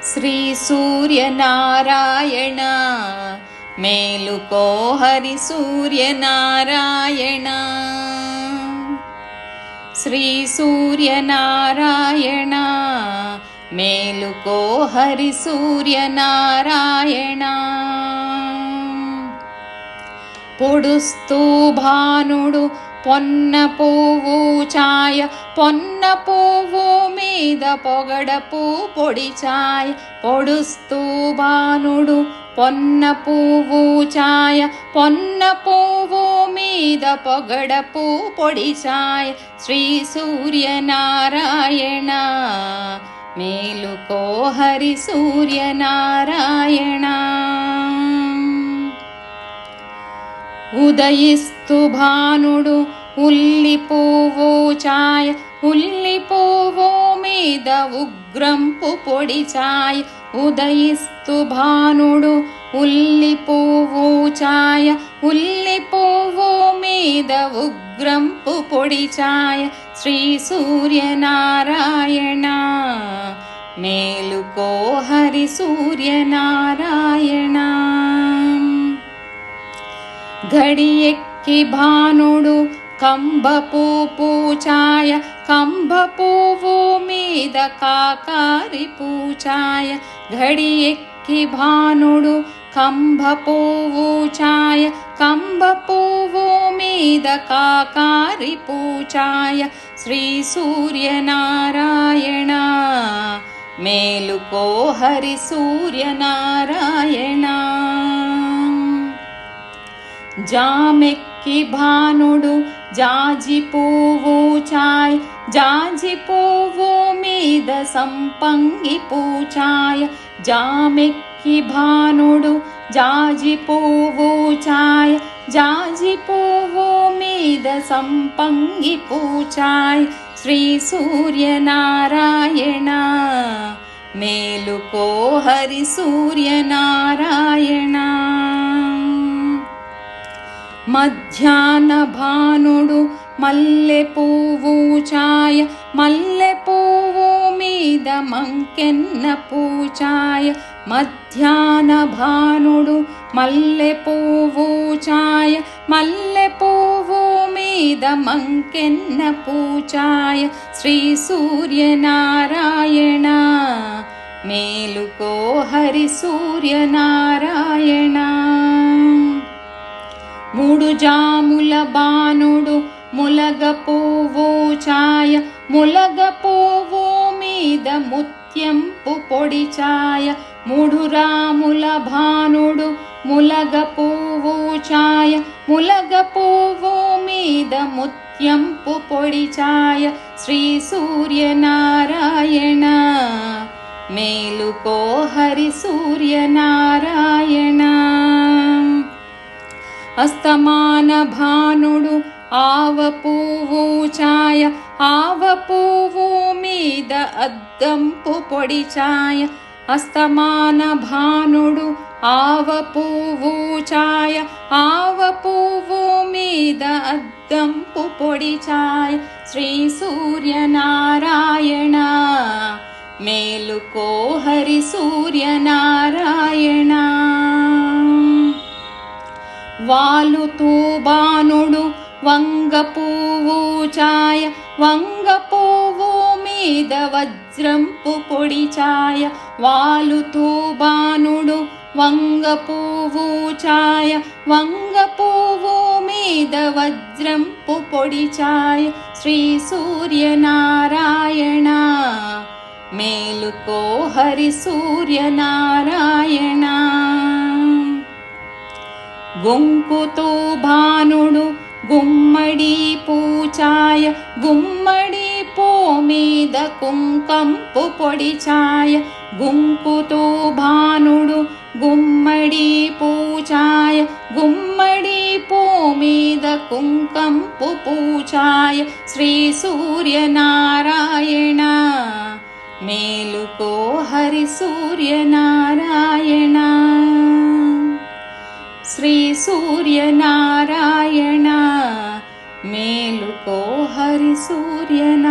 శ్రీ సూర్యనారాయణ మేలుకో హరి సూర్యనారాయణ. శ్రీ సూర్యనారాయణ మేలుకో హరి సూర్యనారాయణ. పొడుస్తూ భానుడు పొన్న పువ్వు ఛాయ, పొన్న పువ్వు మీద పొగడపు పొడి ఛాయ. పొడుస్తూ భానుడు పొన్న పువ్వు ఛాయ, పొన్న పువ్వు మీద పొగడపు పొడి ఛాయ. శ్రీ సూర్యనారాయణ మేలుకో హరి సూర్యనారాయణ. ఉదయిస్తు భానుడు ఉల్లి పువ్వు ఛాయ, ఉల్లి పువ్వు మీద ఉగ్రంపు పొడి ఛాయ. ఉదయిస్తు భానుడు ఉల్లి పువ్వు ఛాయ, ఉల్లి పువ్వు మీద ఉగ్రంపు పొడి ఛాయ. శ్రీ సూర్యనారాయణ మేలుకో హరి సూర్యనారాయణ. గడియెక్కి భానుడు కంబపు పూచాయ, కంబ పువ్వు మీద కాకారి పూచాయ. గడియెక్కి భానుడు కంబ పువ్వు ఛాయ, కంబ పువ్వు మీద కాకారి పూచాయ. శ్రీ సూర్యనారాయణ మేలుకో హరి సూర్యనారాయణ. జామెక్కి భానుడు జాజి పువ్వు ఛాయ, జాజి పువ్వు మీద సంపంగి పూచాయ. జామెక్కి భానుడు జాజి పువ్వు ఛాయ, జాజి పువ్వు మీద సంపంగి పూచాయ. శ్రీ సూర్యనారాయణ మేలుకో హరి సూర్యనారాయణ. మధ్యాహ్న భానుడు మల్లె పువ్వు ఛాయ, మల్లె పువ్వు మీద మంకెన్న పూచాయ. మధ్యాహ్న భానుడు మల్లె పువ్వు ఛాయ, మల్లె పువ్వు మీద మంకెన్న పూచాయ. శ్రీ సూర్యనారాయణ మేలుకో హరి సూర్యనారాయణ. మూడు జాముల బాణుడు ములగ పువ్వు ఛాయ, ములగ పువ్వు మీద ముత్యంపు పొడి ఛాయ. మూడు రాముల భానుడు ములగ పువ్వు ఛాయ, ములగ పువ్వు మీద ముత్యంపు పొడి ఛాయ. శ్రీ సూర్యనారాయణ మేలుకో హరి సూర్యనారాయణ. అస్తమాన భానుడు ఆవ పువ్వు ఛాయ, ఆవ పువ్వు మీద అద్దంపు పొడి ఛాయ. అస్తమాన భానుడు ఆవ పువ్వు ఛాయ, ఆవ పువ్వు మీద అద్దంపు పొడి ఛాయ. శ్రీ సూర్యనారాయణ మేలుకో హరి సూర్యనారాయణ. వాలుతూ బాణుడు వంగ పువ్వు ఛాయ, వంగ పువ్వు మీద వజ్రంపు పొడి ఛాయ. వాలుతూ బాణుడు వంగ పువ్వు ఛాయ, వంగ పువ్వు మీద వజ్రంపు పొడి ఛాయ. శ్రీ సూర్యనారాయణ మేలుకో హరి సూర్యనారాయణ. గొంకుతూ భానుడు గుమ్మడి పూచాయ, గుమ్మడి పూ మీద కుంకంపు పొడి ఛాయ. గుంకుతూ భానుడు గుమ్మడి పూచాయ, గుమ్మడి పూ మీద కుంకంపు పూచాయ. శ్రీ సూర్యనారాయణ మేలుకో హరి సూర్యనారాయణ. శ్రీ సూర్యనారాయణ మేలుకో హరి సూర్యనారాయణ.